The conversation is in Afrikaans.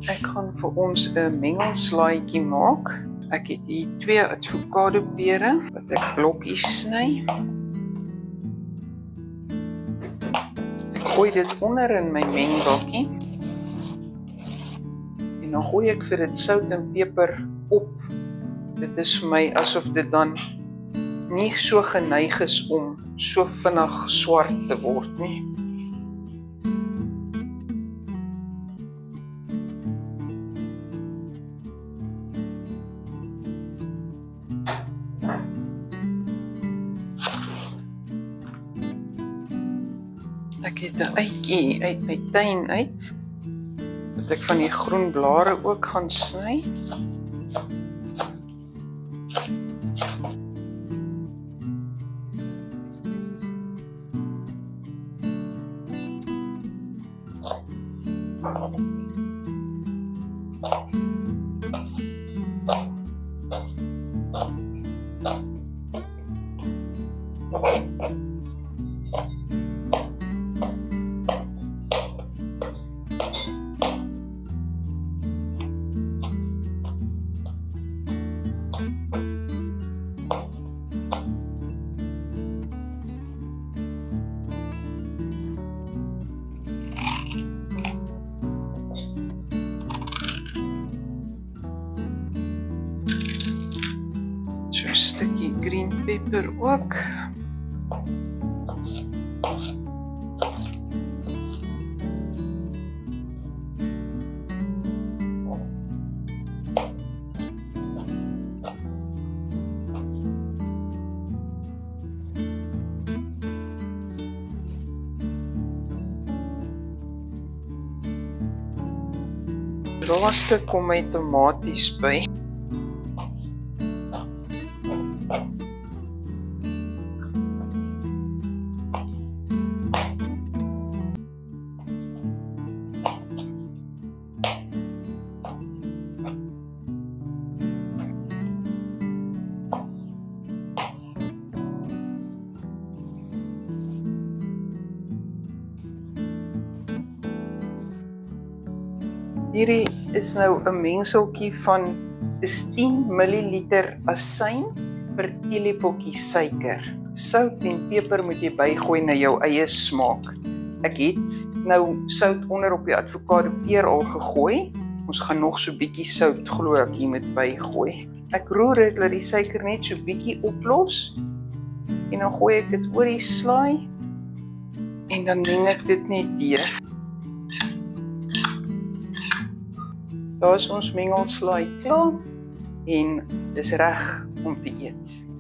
Ek gaan vir ons 'n mengelslaaitjie maak. Ek het hier 2 avokado pere wat ek blokkies sny. Ek gooi dit onder in my mengbakkie. En dan gooi ek vir dit sout en peper op. Dit is vir my asof dit dan nie so geneig is om so vinnig swart te word nie. Ek het 'n uitjie uit my tuin uit, wat ek van die groen blare ook gaan sny. So 'n stukkie green pepper ook. Laaste kom my tomaties by. Hierdie is nou 'n mengseltjie van 10 ml asyn per teelepeltjie suiker. Sout en peper moet jy bygooi na jou eie smaak. Ek het nou sout onder op die avokado peer al gegooi. Ons gaan nog so bietjie sout glo ek hier moet bygooi. Ek roer dit dat die suiker net so bietjie oplos. En dan gooi ek dit oor die slaai. En dan meng ek dit net deur. Daar is ons mengelslaai klaar en dis reg om te eet.